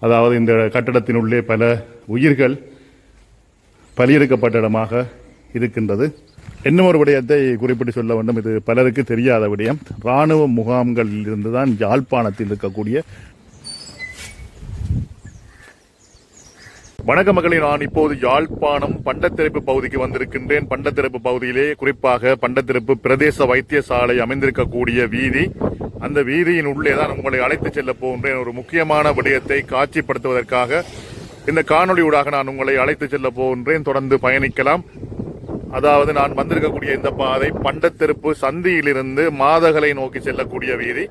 அதாவது இந்த கட்டடத்தினுள்ளே பல உயிர்கள் பலியெடுக்கப்பட்ட இடமாக இருக்கின்றது. இன்னும் ஒரு விடயத்தை குறிப்பிட்டு சொல்ல வேண்டும். இது பலருக்கு தெரியாத விடயம். இராணுவ முகாம்களில் இருந்துதான் யாழ்ப்பாணத்தில் இருக்கக்கூடிய வணக்க மக்களை, நான் இப்போது யாழ்ப்பாணம் பண்டத்திருப்பு பகுதிக்கு வந்திருக்கின்றேன். பண்டத்திருப்பு பகுதியிலே குறிப்பாக பண்டத்திருப்பு பிரதேச வைத்தியசாலை அமைந்திருக்கக்கூடிய வீதி, அந்த வீதியின் உள்ளே தான் உங்களை அழைத்து செல்ல போகின்றேன். ஒரு முக்கியமான விடயத்தை காட்சிப்படுத்துவதற்காக இந்த காணொலியூடாக நான் உங்களை அழைத்து செல்ல போகின்றேன். தொடர்ந்து பயணிக்கலாம். அதாவது நான் வந்திருக்கக்கூடிய இந்த பாதை பண்டத்திருப்பு சந்தியிலிருந்து மாதகளை நோக்கி செல்லக்கூடிய வீதி.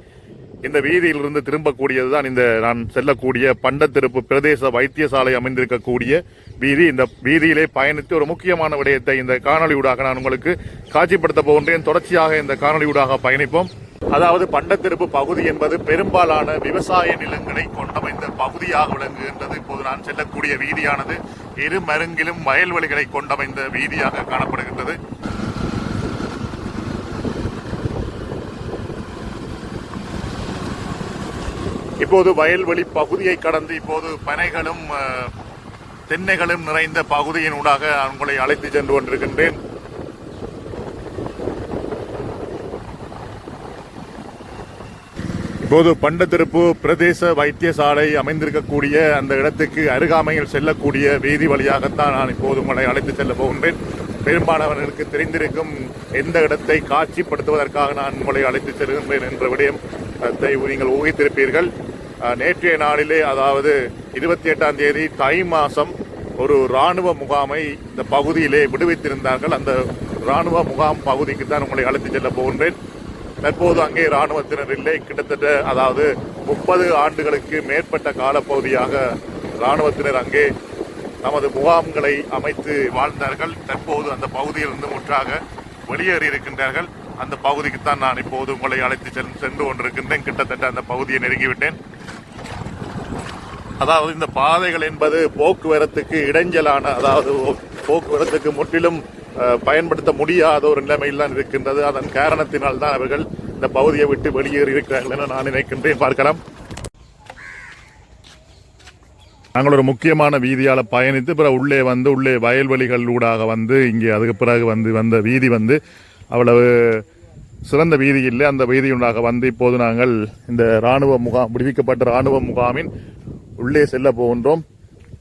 இந்த வீதியிலிருந்து திரும்பக்கூடியதுதான் இந்த நான் செல்லக்கூடிய பண்டத்திருப்பு பிரதேச வைத்தியசாலை அமைந்திருக்கக்கூடிய வீதி. இந்த வீதியிலே பயணித்து ஒரு முக்கியமான விடயத்தை இந்த காணொலியூடாக நான் உங்களுக்கு காட்சிப்படுத்த போகின்றேன். தொடர்ச்சியாக இந்த காணொலியூடாக பயணிப்போம். அதாவது பண்டத்திருப்பு பகுதி என்பது பெரும்பாலான விவசாய நிலங்களை கொண்டமைந்த பகுதியாக விளங்குகின்றது. இப்போது நான் செல்லக்கூடிய வீதியானது இரு மருங்கிலும் வயல்வெளிகளை கொண்டமைந்த வீதியாக காணப்படுகின்றது. இப்போது வயல்வெளி பகுதியை கடந்து இப்போது பனைகளும் தென்னைகளும் நிறைந்த பகுதியின் ஊடாக உங்களை அழைத்து சென்று கொண்டிருக்கின்றேன். இப்போது பண்டத்திருப்பு பிரதேச வைத்தியசாலை அமைந்திருக்கக்கூடிய அந்த இடத்துக்கு அருகாமையில் செல்லக்கூடிய வீதி வழியாகத்தான் நான் இப்போது உங்களை அழைத்து செல்ல போகின்றேன். பெரும்பாலானவர்களுக்கு தெரிந்திருக்கும் எந்த இடத்தை காட்சிப்படுத்துவதற்காக நான் உங்களை அழைத்து செல்கின்றேன் என்ற விடயத்தை நீங்கள் ஊகித்திருப்பீர்கள். நேற்றைய நாளிலே, அதாவது 28ஆம் தேதி தை மாதம் ஒரு இராணுவ முகாமை இந்த பகுதியிலே விடுவித்திருந்தார்கள். அந்த இராணுவ முகாம் பகுதிக்கு தான் உங்களை அழைத்து செல்ல போகின்றேன். தற்போது அங்கே இராணுவத்தினர் இல்லை. கிட்டத்தட்ட அதாவது 30 ஆண்டுகளுக்கு மேற்பட்ட காலப்பகுதியாக இராணுவத்தினர் அங்கே நமது முகாம்களை அமைத்து வாழ்ந்தார்கள். தற்போது அந்த பகுதியிலிருந்து முற்றாக வெளியேறி இருக்கின்றார்கள். அந்த பகுதிக்குத்தான் நான் இப்போது உங்களை அழைத்து சென்று கொண்டிருக்கின்றேன். கிட்டத்தட்ட அந்த பகுதியை நெருங்கிவிட்டேன். அதாவது இந்த பாதைகள் என்பது போக்குவரத்துக்கு இடைஞ்சலான, அதாவது போக்குவரத்துக்கு முற்றிலும் பயன்படுத்த முடியாத ஒரு நிலைமையில் தான் இருக்கின்றது. அதன் காரணத்தினால் தான் அவர்கள் இந்த பகுதியை விட்டு வெளியேறி இருக்கிறார்கள் என நான் நினைக்கின்றேன். பார்க்கலாம். நாங்கள் ஒரு முக்கியமான வீதியால் பயணித்து பிறகு உள்ளே வயல்வெளிகள் ஊடாக இங்கே அதுக்கு பிறகு வந்த வீதி அவ்வளவு சிறந்த வீதி இல்லை. அந்த வீதியுண்டாக இப்போது நாங்கள் இந்த இராணுவ முகாம், விடுவிக்கப்பட்ட இராணுவ முகாமின் உள்ளே செல்ல போகின்றோம்.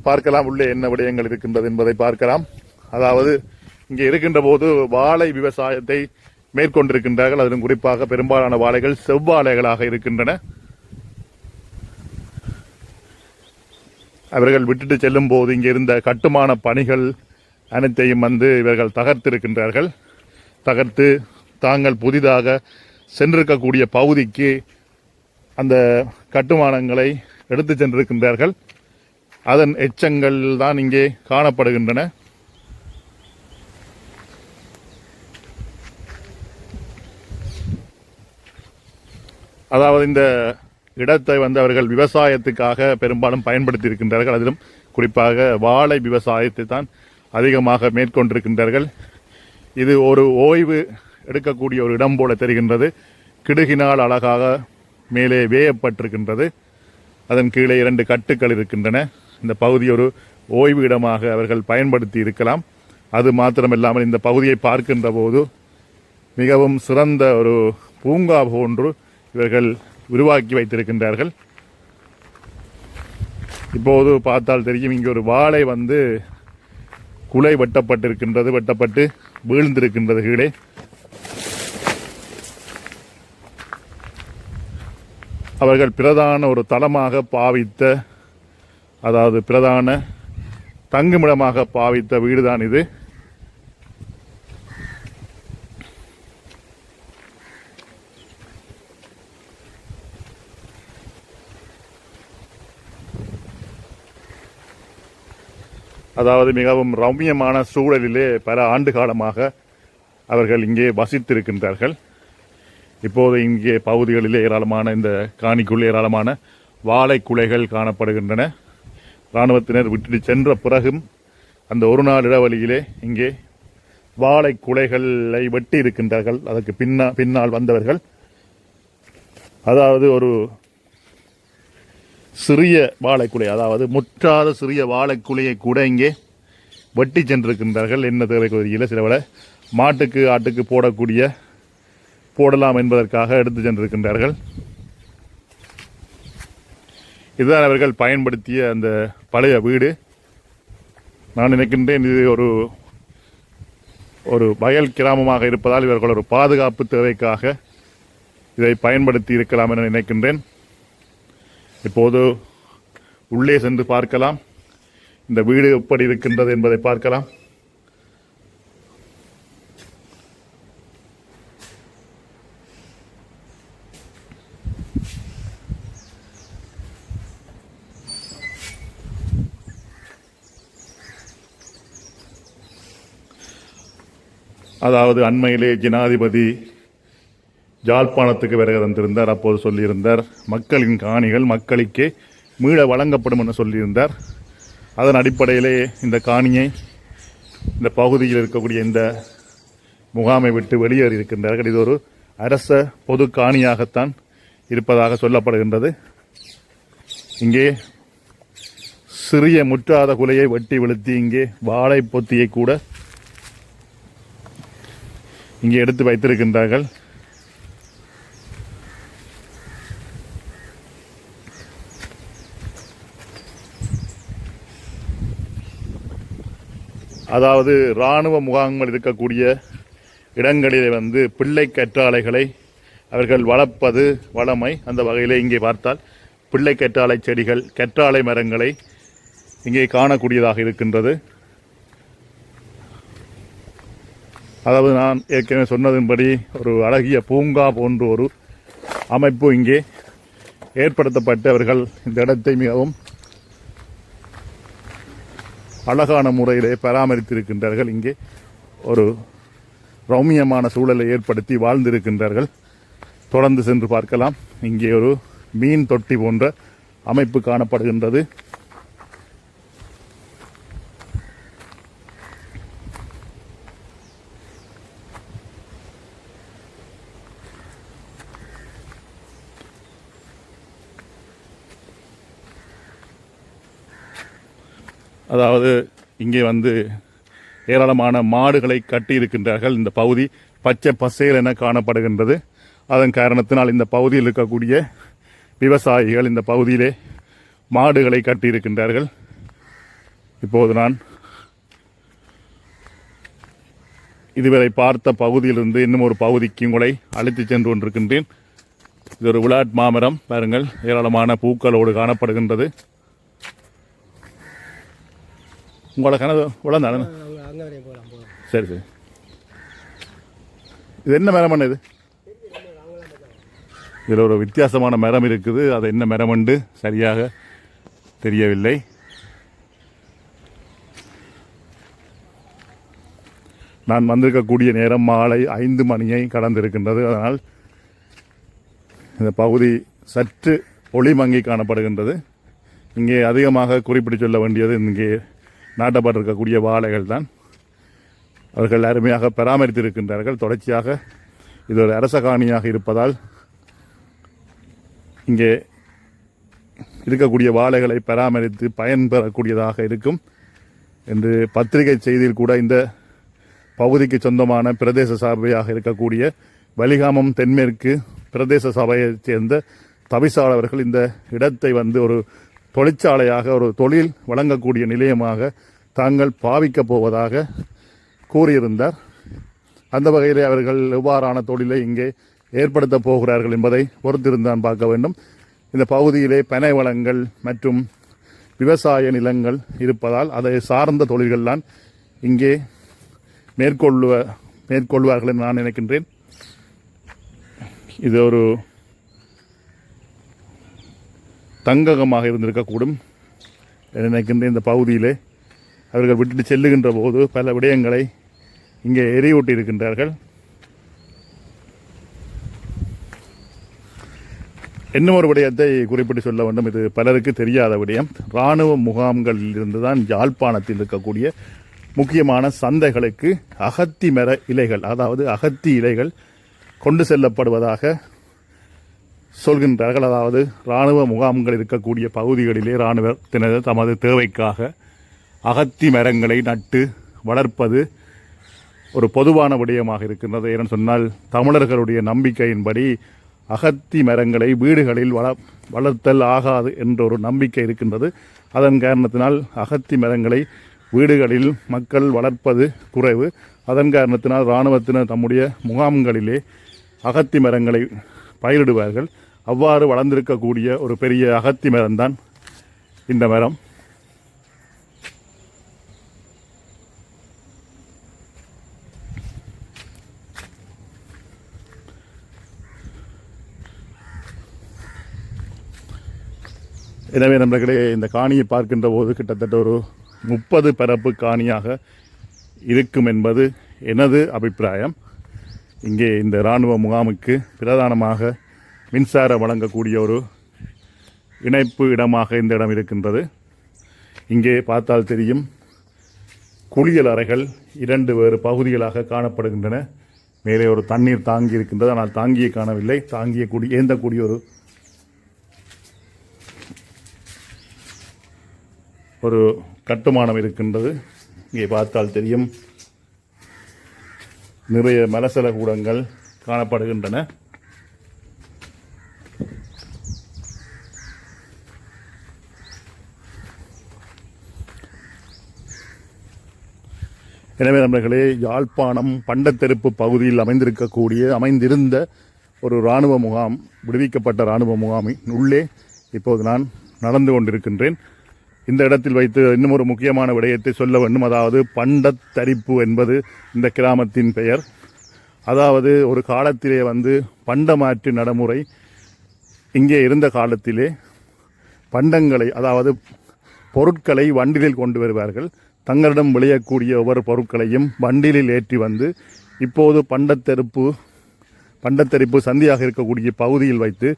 பார்க்கலாம் உள்ளே என்ன விடயங்கள் இருக்கின்றது என்பதை பார்க்கலாம். அதாவது இங்கே இருக்கின்ற போது வாழை விவசாயத்தை மேற்கொண்டிருக்கின்றார்கள். அதிலும் குறிப்பாக பெரும்பாலான வாழைகள் செவ்வாழைகளாக இருக்கின்றன. அவர்கள் விட்டுட்டு செல்லும் போது இங்கே இருந்த கட்டுமான பணிகள் அனைத்தையும் இவர்கள் தகர்த்திருக்கின்றார்கள். தகர்த்து தாங்கள் புதிதாக சென்றிருக்கக்கூடிய பகுதிக்கு அந்த கட்டுமானங்களை எடுத்து சென்றிருக்கின்றார்கள். அதன் எச்சங்கள் தான் இங்கே காணப்படுகின்றன. அதாவது இந்த இடத்தை அவர்கள் விவசாயத்துக்காக பெரும்பாலும் பயன்படுத்தி இருக்கின்றார்கள். அதிலும் குறிப்பாக வாழை விவசாயத்தை தான் அதிகமாக மேற்கொண்டிருக்கின்றார்கள். இது ஒரு ஓய்வு எடுக்கக்கூடிய ஒரு இடம் போல தெரிகின்றது. கிடுகினால் அழகாக மேலே வேயப்பட்டிருக்கின்றது. அதன் கீழே 2 கட்டுக்கள் இருக்கின்றன. இந்த பகுதி ஒரு ஓய்வு இடமாக அவர்கள் பயன்படுத்தி இருக்கலாம். அது மாத்திரமில்லாமல் இந்த பகுதியை பார்க்கின்ற போது மிகவும் சிறந்த ஒரு பூங்கா போன்று இவர்கள் உருவாக்கி வைத்திருக்கின்றார்கள். இப்போது பார்த்தால் தெரியும், இங்கே ஒரு வாழை குலை வெட்டப்பட்டிருக்கின்றது. வெட்டப்பட்டு வீழ்ந்திருக்கின்றது கீழே. அவர்கள் பிரதான ஒரு தளமாக பாவித்த, அதாவது பிரதான தங்குமிடமாக பாவித்த வீடுதான் இது. அதாவது மிகவும் ரம்மியமான சூழலிலே பல ஆண்டு காலமாக அவர்கள் இங்கே வசித்திருக்கின்றார்கள். இப்போது இங்கே பகுதிகளிலே ஏராளமான, இந்த காணிக்குள்ளே ஏராளமான வாழை குலைகள் காணப்படுகின்றன. இராணுவத்தினர் விட்டு சென்ற பிறகும் அந்த ஒரு நாள் இடைவெளியிலே இங்கே வாழை குலைகளை வெட்டி இருக்கின்றார்கள். அதற்கு பின்னால் வந்தவர்கள், அதாவது ஒரு சிறிய வாழைக்குலை, அதாவது முற்றாத சிறிய வாழைக்குலையை கூட இங்கே வெட்டி சென்றிருக்கின்றார்கள். என்ன தேவை கொதியில் சிலவளை மாட்டுக்கு ஆட்டுக்கு போடலாம் என்பதற்காக எடுத்து சென்றிருக்கின்றார்கள். இதுதான் அவர்கள் பயன்படுத்திய அந்த பழைய வீடு. நான் நினைக்கின்றேன் இது ஒரு வயல் கிராமமாக இருப்பதால் இவர்கள் ஒரு பாதுகாப்பு தேவைக்காக இதை பயன்படுத்தி இருக்கலாம் என நினைக்கின்றேன். இப்போது உள்ளே சென்று பார்க்கலாம், இந்த வீடு எப்படி இருக்கின்றது என்பதை பார்க்கலாம். அதாவது அண்மையிலே ஜனாதிபதி யாழ்ப்பாணத்துக்கு வருகை தந்திருந்தார். அப்போது சொல்லியிருந்தார், மக்களின் காணிகள் மக்களுக்கே மீள வழங்கப்படும் என்று சொல்லியிருந்தார். அதன் அடிப்படையிலே இந்த காணியை இந்த பகுதியில் இருக்கக்கூடிய இந்த முகாமை விட்டு வெளியேறி இருக்கின்றார்கள். இது ஒரு அரச பொது காணியாகத்தான் இருப்பதாக சொல்லப்படுகின்றது. இங்கே சிறிய முற்றாத குலையை வெட்டி வெளுத்தி இங்கே வாழை பொத்தியை கூட இங்கே எடுத்து வைத்திருக்கின்றார்கள். அதாவது இராணுவ முகாம்கள் இருக்கக்கூடிய இடங்களிலே பிள்ளை கற்றாழைகளை அவர்கள் வளர்ப்பது வளமை. அந்த வகையில் இங்கே பார்த்தால் பிள்ளை கற்றாழை செடிகள், கற்றாழை மரங்களை இங்கே காணக்கூடியதாக இருக்கின்றது. அதாவது நான் ஏற்கனவே சொன்னதின்படி ஒரு அழகிய பூங்கா போன்ற ஒரு அமைப்பு இங்கே ஏற்படுத்தப்பட்டு அவர்கள் இந்த இடத்தை மிகவும் அழகான முறையிலே பராமரித்திருக்கின்றார்கள். இங்கே ஒரு ரம்மியமான சூழலை ஏற்படுத்தி வாழ்ந்திருக்கின்றார்கள். தொடர்ந்து சென்று பார்க்கலாம். இங்கே ஒரு மீன் தொட்டி போன்ற அமைப்பு காணப்படுகின்றது. அதாவது இங்கே ஏராளமான மாடுகளை கட்டியிருக்கின்றார்கள். இந்த பகுதி பச்சை பசேல் என காணப்படுகின்றது. அதன் காரணத்தினால் இந்த பகுதியில் இருக்கக்கூடிய விவசாயிகள் இந்த பகுதியிலே மாடுகளை கட்டியிருக்கின்றார்கள். இப்போது நான் இதுவரை பார்த்த பகுதியிலிருந்து இன்னும் ஒரு பகுதிக்கு உங்களை அழைத்து சென்று கொண்டிருக்கின்றேன். இது ஒரு விளாட் மாமரம் பாருங்கள், ஏராளமான பூக்களோடு காணப்படுகின்றது. உங்களோட கனவு உழந்தான? சரி சரி. இது என்ன மரம்? இது இதில் ஒரு வித்தியாசமான மரம் இருக்குது. அது என்ன மரம் என்று சரியாக தெரியவில்லை. நான் வந்திருக்கக்கூடிய நேரம் மாலை 5 மணியை கடந்திருக்கின்றது. அதனால் இந்த பகுதி சற்று ஒளி மங்கி காணப்படுகின்றது. இங்கே அதிகமாக குறிப்பிட்டு சொல்ல வேண்டியது இங்கே நாட்டப்பட்டிருக்கக்கூடிய வாழைகள் தான். அவர்கள் அருமையாக பராமரித்திருக்கின்றார்கள். தொடர்ச்சியாக இது ஒரு அரச காணியாக இருப்பதால் இங்கே இருக்கக்கூடிய வாழைகளை பராமரித்து பயன்பெறக்கூடியதாக இருக்கும் என்று பத்திரிகை செய்தியில் கூட இந்த பகுதிக்கு சொந்தமான பிரதேச சபையாக இருக்கக்கூடிய வலிகாமம் தென்மேற்கு பிரதேச சபையைச் சேர்ந்த தவிசாளர்கள் இந்த இடத்தை ஒரு தொழிற்சாலையாக, ஒரு தொழில் வழங்கக்கூடிய நிலையமாக தாங்கள் பாவிக்கப் போவதாக கூறியிருந்தார். அந்த வகையில் அவர்கள் எவ்வாறான தொழிலை இங்கே ஏற்படுத்தப் போகிறார்கள் என்பதை பொறுத்திருந்தான் பார்க்க வேண்டும். இந்த பகுதியிலே பனை வளங்கள் மற்றும் விவசாய நிலங்கள் இருப்பதால் அதை சார்ந்த தொழில்கள்தான் இங்கே மேற்கொள்வார்கள் என்று நான் நினைக்கின்றேன். இது ஒரு தங்ககமாக இருந்திருக்கக்கூடும் நினைக்கின்ற இந்த பகுதியிலே அவர்கள் விட்டுட்டு செல்லுகின்ற போது பல விடயங்களை இங்கே எரியூட்டி இருக்கின்றார்கள். இன்னும் ஒரு விடயத்தை குறிப்பிட்டு சொல்ல வேண்டும். இது பலருக்கு தெரியாத விடயம். இராணுவ முகாம்களில் இருந்துதான் யாழ்ப்பாணத்தில் இருக்கக்கூடிய முக்கியமான சந்தைகளுக்கு அகத்தி மர இலைகள், அதாவது அகத்தி இலைகள் கொண்டு செல்லப்படுவதாக சொல்கின்றார்கள். அதாவது இராணுவ முகாம்கள் இருக்கக்கூடிய பகுதிகளிலே இராணுவத்தினர் தமது தேவைக்காக அகத்தி மரங்களை நட்டு வளர்ப்பது ஒரு பொதுவான விடயமாக இருக்கின்றது. ஏன்னு சொன்னால் தமிழர்களுடைய நம்பிக்கையின்படி அகத்தி மரங்களை வீடுகளில் வளர்த்தல் ஆகாது என்ற ஒரு நம்பிக்கை இருக்கின்றது. அதன் காரணத்தினால் அகத்தி மரங்களை வீடுகளில் மக்கள் வளர்ப்பது குறைவு. அதன் காரணத்தினால் இராணுவத்தினர் தம்முடைய முகாம்களிலே அகத்தி மரங்களை பயிரிடுவார்கள். அவ்வாறு வளர்ந்திருக்கக்கூடிய ஒரு பெரிய அகத்தி மரம்தான் இந்த மரம். எனவே நண்பர்களே, இந்த காணியை பார்க்கின்ற போது கிட்டத்தட்ட ஒரு 30 பரப்பு காணியாக இருக்கும் என்பது எனது அபிப்பிராயம். இங்கே இந்த இராணுவ முகாமுக்கு பிரதானமாக மின்சாரம் வழங்கக்கூடிய ஒரு இணைப்பு இடமாக இந்த இடம் இருக்கின்றது. இங்கே பார்த்தால் தெரியும், குளியல் அறைகள் 2 வேறு பகுதிகளாக காணப்படுகின்றன. மேலே ஒரு தண்ணீர் தாங்கி இருக்கின்றது, ஆனால் தாங்கியை காணவில்லை. ஏந்தக்கூடிய ஒரு கட்டுமானம் இருக்கின்றது. இங்கே பார்த்தால் தெரியும், நிறைய மலசல கூடங்கள் காணப்படுகின்றன. எனவே நண்பர்களே, யாழ்ப்பாணம் பண்டத்தெருப்பு பகுதியில் அமைந்திருந்த ஒரு இராணுவ முகாம், விடுவிக்கப்பட்ட இராணுவ முகாமின் உள்ளே இப்போது நான் நடந்து கொண்டிருக்கின்றேன். இந்த இடத்தில் வைத்து இன்னும் ஒரு முக்கியமான விடயத்தை சொல்ல வேண்டும். அதாவது பண்டத்தரிப்பு என்பது இந்த கிராமத்தின் பெயர். அதாவது ஒரு காலத்திலே பண்டமாற்று நடைமுறை இங்கே இருந்த காலத்திலே பண்டங்களை, அதாவது பொருட்களை வண்டிலில் கொண்டு வருவார்கள். தங்களிடம் விளையக்கூடிய ஒவ்வொரு பொருட்களையும் வண்டிலில் ஏற்றி இப்போது பண்டத்தரிப்பு சந்தியாக இருக்கக்கூடிய பகுதியில் வைத்து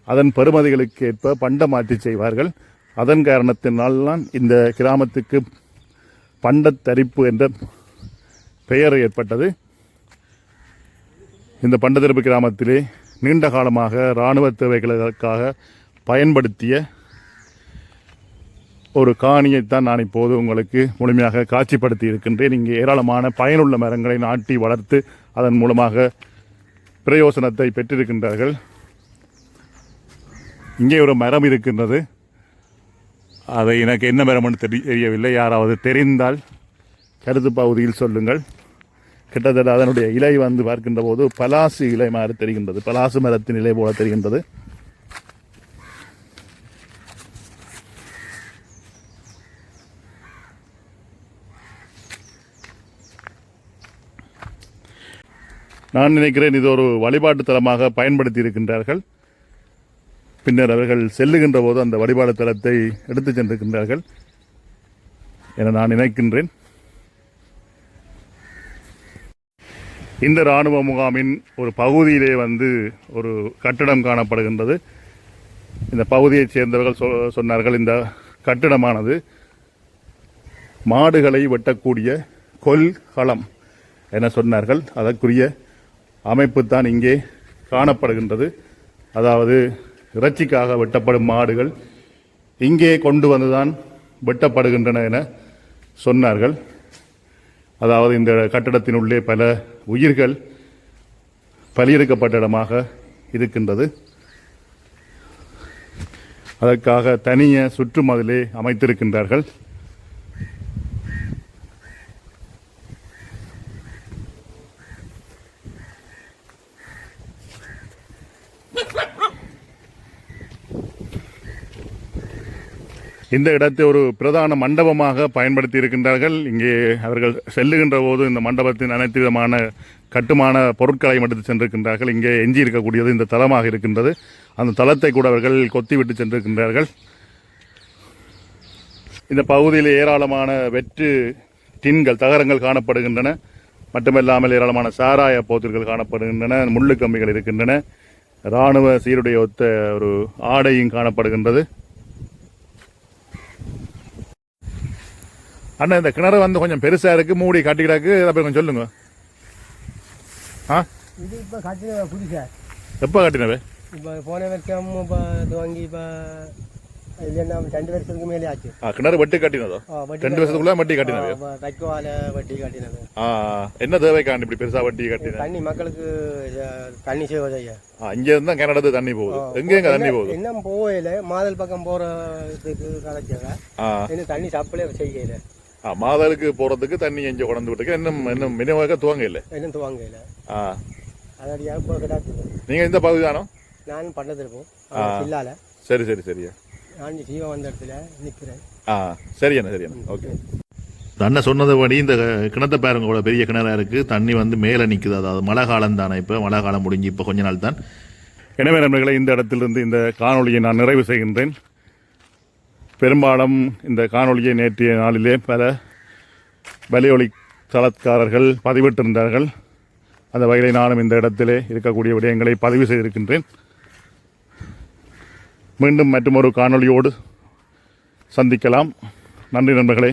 அதன் பெறுமதிகளுக்கு ஏற்ப பண்டமாற்றி செய்வார்கள். அதன் காரணத்தினால்தான் இந்த கிராமத்துக்கு பண்டத்தரிப்பு என்ற பெயர் ஏற்பட்டது. இந்த பண்டத்தரிப்பு கிராமத்திலே நீண்ட காலமாக இராணுவ தேவைகளுக்காக பயன்படுத்திய ஒரு காணியைத்தான் நான் இப்போது உங்களுக்கு முழுமையாக காட்சிப்படுத்தி இருக்கின்றேன். இங்கே ஏராளமான பயனுள்ள மரங்களை நாட்டி வளர்த்து அதன் மூலமாக பிரயோசனத்தை பெற்றிருக்கின்றார்கள். இங்கே ஒரு மரம் இருக்கின்றது. அதை எனக்கு என்ன மரம்னு தெரியவில்லை. யாராவது தெரிந்தால் கருத்து பகுதியில் சொல்லுங்கள். கிட்டத்தட்ட அதனுடைய இலை பார்க்கின்ற போது பலாசு இலை மாதிரி தெரிகின்றது. பலாசு மரத்தின் இலை போல தெரிகின்றது. நான் நினைக்கிறேன் இது ஒரு வழிபாட்டு தலமாக பயன்படுத்தி இருக்கின்றார்கள். பின்னர் அவர்கள் செல்லுகின்ற போது அந்த வழிபாடு தலத்தை எடுத்துச் சென்றிருக்கின்றார்கள் என நான் நினைக்கின்றேன். இந்த இராணுவ முகாமின் ஒரு பகுதியிலே ஒரு கட்டிடம் காணப்படுகின்றது. இந்த பகுதியைச் சேர்ந்தவர்கள் சொன்னார்கள், இந்த கட்டிடமானது மாடுகளை வெட்டக்கூடிய கொல்களம் என சொன்னார்கள். அதற்குரிய அமைப்பு தான் இங்கே காணப்படுகின்றது. அதாவது இறைச்சிக்காக வெட்டப்படும் மாடுகள் இங்கே கொண்டு வந்துதான் வெட்டப்படுகின்றன என சொன்னார்கள். அதாவது இந்த கட்டடத்தினுள்ளே பல உயிர்கள் பலியெடுக்கப்பட்ட இடமாக இருக்கின்றது. அதற்காக தனிய சுற்றுமதிலே அமைத்திருக்கின்றார்கள். இந்த இடத்தை ஒரு பிரதான மண்டபமாக பயன்படுத்தி இருக்கின்றார்கள். இங்கே அவர்கள் செல்லுகின்ற போது இந்த மண்டபத்தின் அனைத்து விதமான கட்டுமான பொருட்களை எடுத்து சென்றிருக்கின்றார்கள். இங்கே எஞ்சி இருக்கக்கூடியது இந்த தளமாக இருக்கின்றது. அந்த தளத்தை கூட அவர்கள் கொத்திவிட்டு சென்றிருக்கின்றார்கள். இந்த பகுதியில் ஏராளமான வெற்று டின்கள், தகரங்கள் காணப்படுகின்றன. மட்டுமல்லாமல் ஏராளமான சாராய போத்தல்கள் காணப்படுகின்றன. முள்ளு கம்பிகள் இருக்கின்றன. இராணுவ சீருடைய ஒத்த ஒரு ஆடையும் காணப்படுகின்றது. அண்ணா, இந்த கிணறு கொஞ்சம் பெருசா இருக்கு, மூடி கட்டிக்கிடாக்கு, அதை கொஞ்சம் சொல்லுங்க. எப்ப கட்டினவே? இப்போ போன வருஷம் இப்போ துவங்கி இப்போ இல்லைன்னா 2 வருஷத்துக்கு மேலே ஆச்சு. கிணறு வெட்டி கட்டினதோ? 2 வருஷத்துக்குள்ள வட்டி கட்டினது. வைக்கோவால வட்டி கட்டினது. என்ன தேவைக்காண்டி இப்படி பெருசா வட்டி கட்டினது? தண்ணி மக்களுக்கு தண்ணி சேவை செய்ய. இங்க இருந்தா கிணறு தண்ணி போகுது. எங்க தண்ணி போகுது? இன்னும் போகல. மாதல் பக்கம் போறதுக்கு கிடைச்சதா இன்னும் தண்ணி சப்ளை செய்யல. மாதலுக்கு போறதுக்கு தண்ணி எங்க கொண்டு விட்டுக்கு இன்னும் மினிமாக துவங்க இல்லை. இன்னும் துவங்க இல்லை. அதோடைய கிடாச்சு. நீங்க இந்த பகுதி தானோ? நானும் பண்ணதிருப்போம் இல்லால. சரி சரி சரியா. நான் ஜீவா வந்த இடத்துல நிற்கிறேன். சரியா சரியா. ஓகே. தண்ணை சொன்னதுபடி இந்த கிணத்தை பாருங்க, கூட பெரிய கிணறா இருக்கு. தண்ணி வந்து மேலே நிற்குது. அதாவது மழை காலம் தானே, இப்போ மழை காலம் முடிஞ்சு இப்போ கொஞ்ச நாள் தான். எனவே நண்பர்களை, இந்த இடத்திலிருந்து இந்த காணொலியை நான் நிறைவு செய்கின்றேன். பெரும்பாலும் இந்த காணொலியை நேற்றைய நாளிலே பல வலையொலி தளக்காரர்கள் பதிவிட்டிருந்தார்கள். அந்த வகையில் நானும் இந்த இடத்திலே இருக்கக்கூடிய விடயங்களை பதிவு செய்திருக்கின்றேன். மீண்டும் மற்றொரு காணொலியோடு சந்திக்கலாம். நன்றி நண்பர்களே.